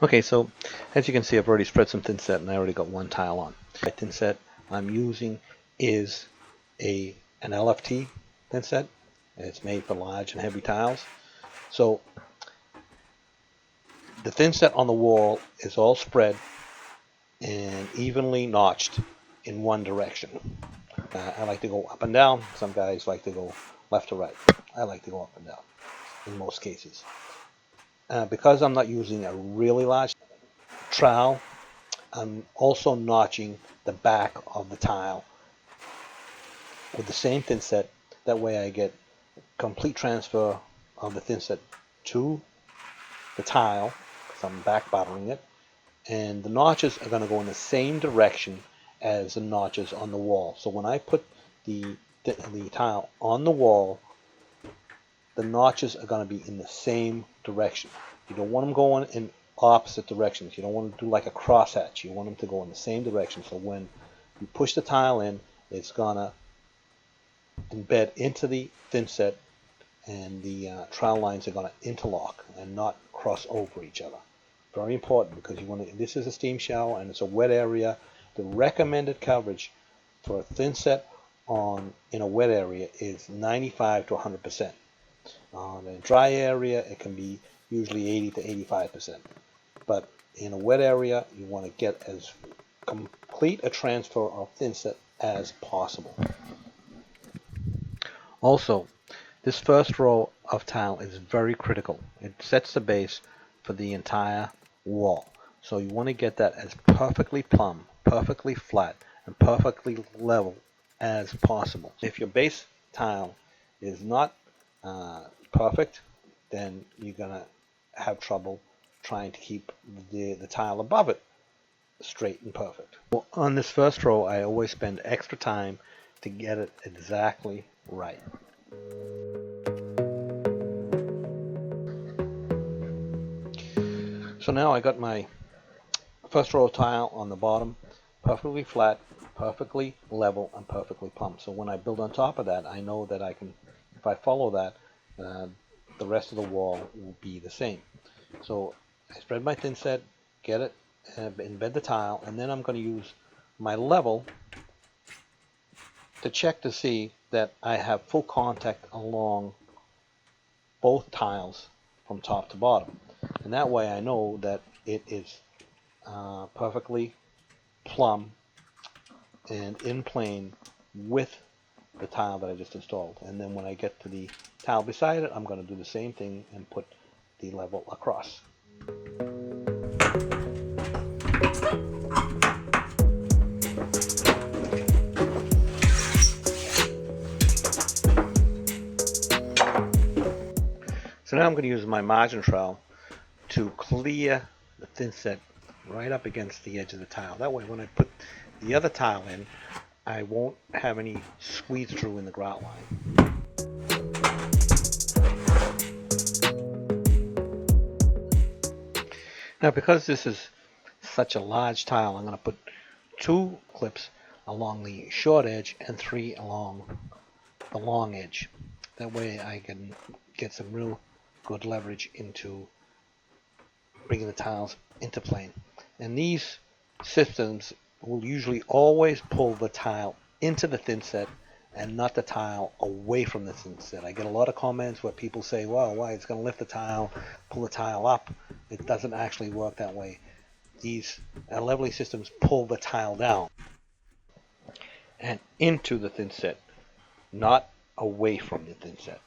Okay, so as you can see, I've already spread some thin set and I already got one tile on. The thin set I'm using is an LFT thin set, and it's made for large and heavy tiles. So the thin set on the wall is all spread and evenly notched in one direction. I like to go up and down. Some guys like to go left to right. I like to go up and down in most cases. Because I'm not using a really large trowel, I'm also notching the back of the tile with the same thin set. That way I get complete transfer of the thin set to the tile, because I'm back bottling it, and the notches are going to go in the same direction as the notches on the wall. So when I put the tile on the wall, the notches are going to be in the same direction. You don't want them going in opposite directions. You don't want to do like a crosshatch. You want them to go in the same direction. So when you push the tile in, it's going to embed into the thin set, and the trowel lines are going to interlock and not cross over each other. Very important, because you want to, this is a steam shower and it's a wet area. The recommended coverage for a thin set in a wet area is 95 to 100%. In a dry area, it can be usually 80 to 85%. But in a wet area, you want to get as complete a transfer of thin set as possible. Also, this first row of tile is very critical. It sets the base for the entire wall. So you want to get that as perfectly plumb, perfectly flat, and perfectly level as possible. If your base tile is not perfect, then you're going to have trouble trying to keep the tile above it straight and perfect. Well, on this first row, I always spend extra time to get it exactly right. So now I got my first row of tile on the bottom, perfectly flat, perfectly level, and perfectly plumb. So when I build on top of that, I know that I can, if I follow that, the rest of the wall will be the same. So I spread my thin set, get it, embed the tile, and then I'm going to use my level to check to see that I have full contact along both tiles from top to bottom. And that way I know that it is perfectly plumb and in plane with the tile that I just installed. And then when I get to the tile beside it, I'm going to do the same thing and put the level across. So now I'm going to use my margin trowel to clear the thin set right up against the edge of the tile. That way when I put the other tile in, I won't have any squeeze through in the grout line. Now because this is such a large tile, I'm going to put 2 clips along the short edge and 3 along the long edge. That way I can get some real good leverage into bringing the tiles into plane. And these systems will usually always pull the tile into the thin set and not the tile away from the thin set. I get a lot of comments where people say, well, why, it's going to lift the tile, pull the tile up. It doesn't actually work that way. These leveling systems pull the tile down and into the thin set, not away from the thin set.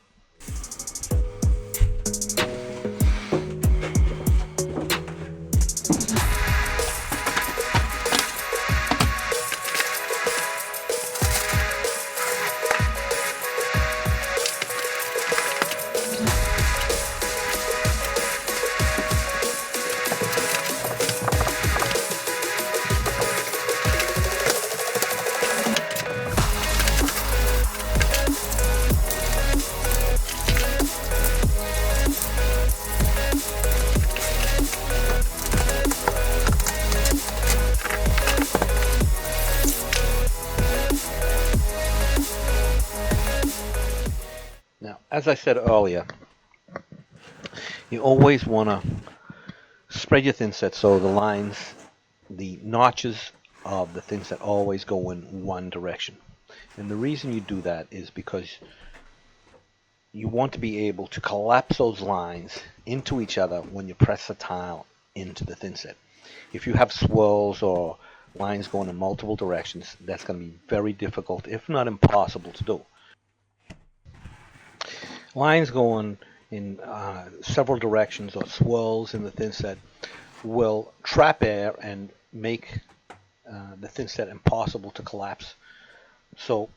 Now, as I said earlier, you always want to Spread your thin set so the lines, the notches of the thin set always go in one direction. And the reason you do that is because you want to be able to collapse those lines into each other when you press the tile into the thin set. If you have swirls or lines going in multiple directions, that's going to be very difficult, if not impossible, to do. Lines going in several directions or swirls in the thin set will trap air and make the thin set impossible to collapse. So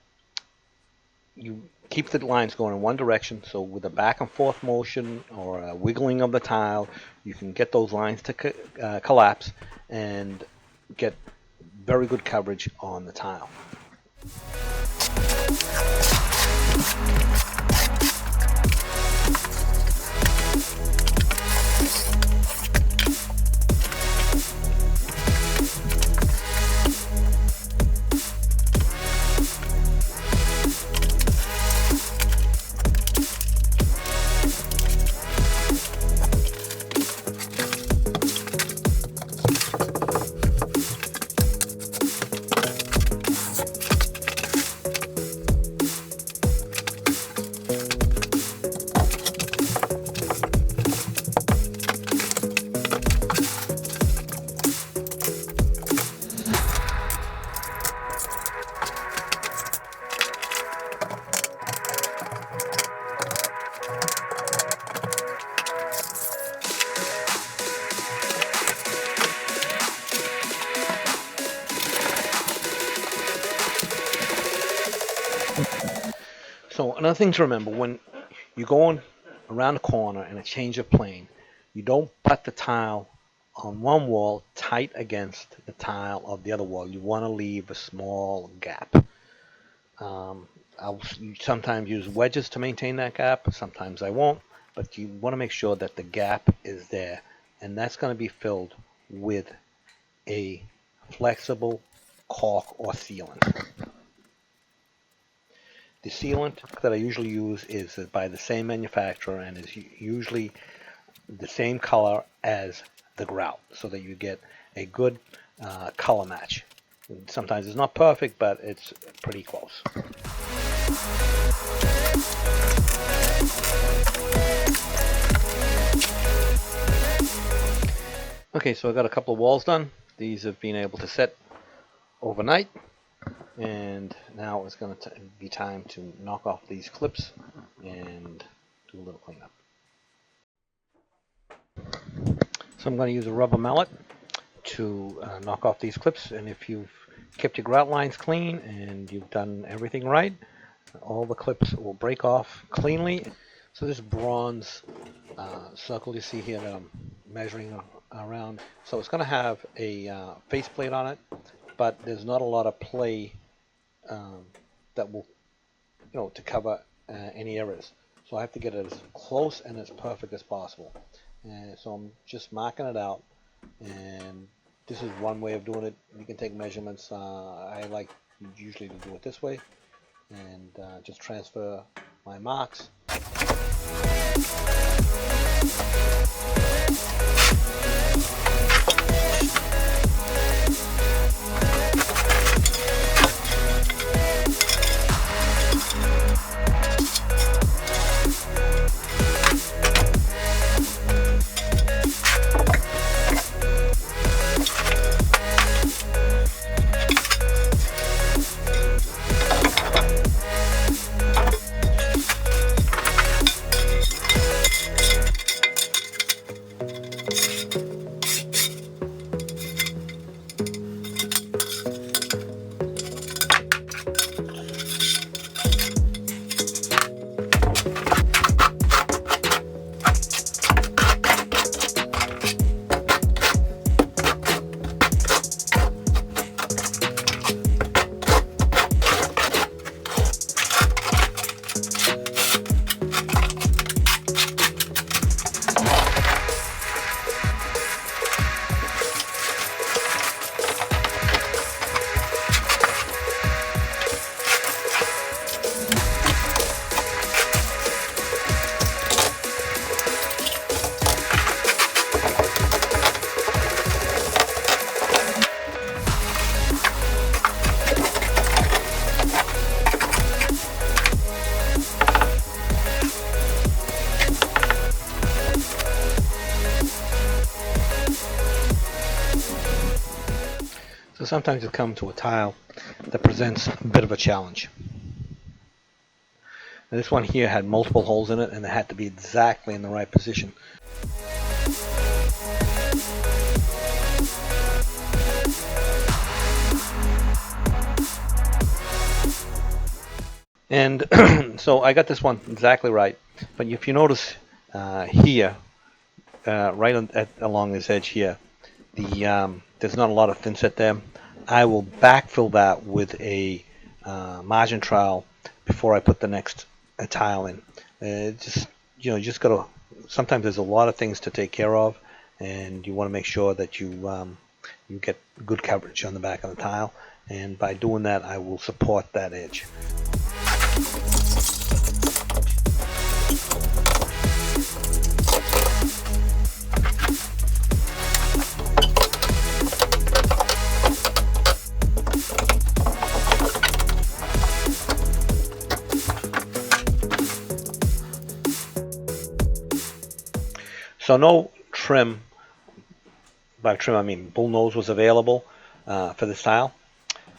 you keep the lines going in one direction, so with a back and forth motion or a wiggling of the tile, you can get those lines to collapse and get very good coverage on the tile. So another thing to remember, when you're going around the corner in a change of plane, you don't butt the tile on one wall tight against the tile of the other wall. You want to leave a small gap. I'll sometimes use wedges to maintain that gap, sometimes I won't, but you want to make sure that the gap is there, and that's going to be filled with a flexible caulk or sealant. The sealant that I usually use is by the same manufacturer and is usually the same color as the grout, so that you get a good color match. Sometimes it's not perfect, but it's pretty close. Okay, so I got a couple of walls done. These have been able to set overnight, and now it's going to be time to knock off these clips and do a little cleanup. So I'm going to use a rubber mallet to knock off these clips, and if you've kept your grout lines clean and you've done everything right, all the clips will break off cleanly. So this bronze circle you see here that I'm measuring around, so it's going to have a faceplate on it, but there's not a lot of play that will, to cover any errors. So I have to get it as close and as perfect as possible. And so I'm just marking it out, and this is one way of doing it. You can take measurements. I like usually to do it this way, and just transfer my marks. sometimes it comes to a tile that presents a bit of a challenge. And this one here had multiple holes in it, and it had to be exactly in the right position. And so I got this one exactly right. But if you notice here, along this edge here, there's not a lot of thinset there. I will backfill that with a margin trowel before I put the next tile in. Just gotta. Sometimes there's a lot of things to take care of, and you want to make sure that you get good coverage on the back of the tile. And by doing that, I will support that edge. So no trim, by trim I mean bullnose, was available for this tile.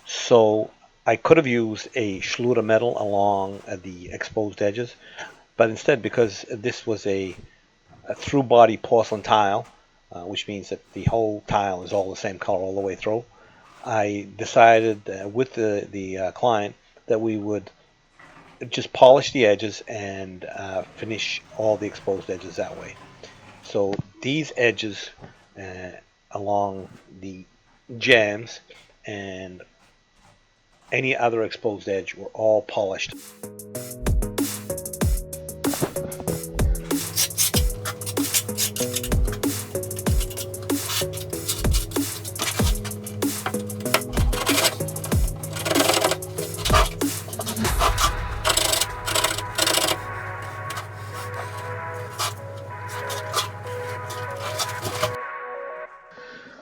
So I could have used a Schluter metal along the exposed edges, but instead, because this was a through body porcelain tile, which means that the whole tile is all the same color all the way through, I decided with the client that we would just polish the edges and finish all the exposed edges that way. So these edges along the jambs and any other exposed edge were all polished.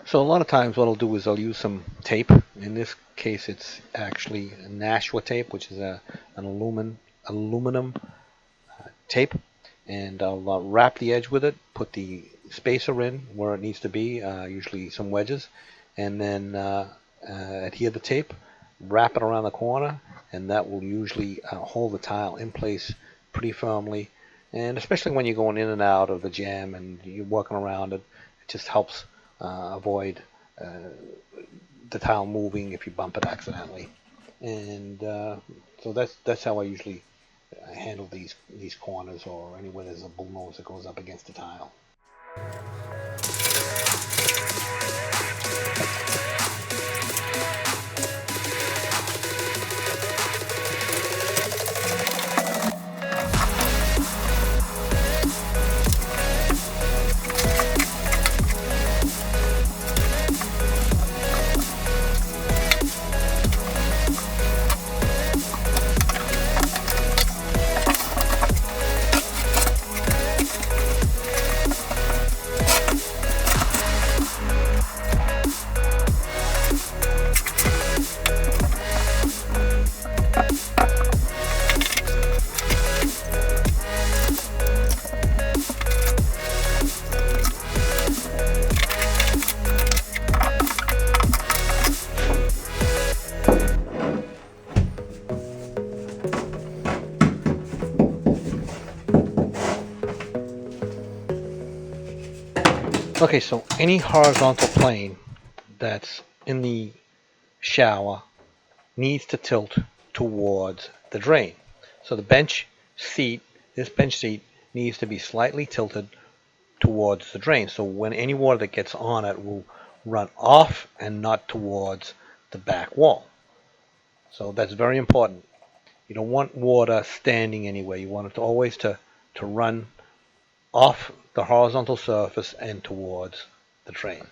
So a lot of times what I'll do is I'll use some tape. In this case it's actually Nashua tape, which is an aluminum tape, and I'll wrap the edge with it, put the spacer in where it needs to be, usually some wedges, and then adhere the tape, wrap it around the corner, and that will usually hold the tile in place pretty firmly. And especially when you're going in and out of the jam and you're working around it, it just helps avoid the tile moving if you bump it accidentally. And so that's how I usually handle these corners, or anywhere there's a bullnose that goes up against the tile. Okay, so any horizontal plane that's in the shower needs to tilt towards the drain. So the bench seat, this bench seat, needs to be slightly tilted towards the drain. So when any water that gets on it will run off and not towards the back wall. So that's very important. You don't want water standing anywhere. You want it to always to run off the horizontal surface and towards the drain.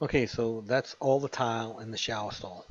Okay, so that's all the tile in the shower stall.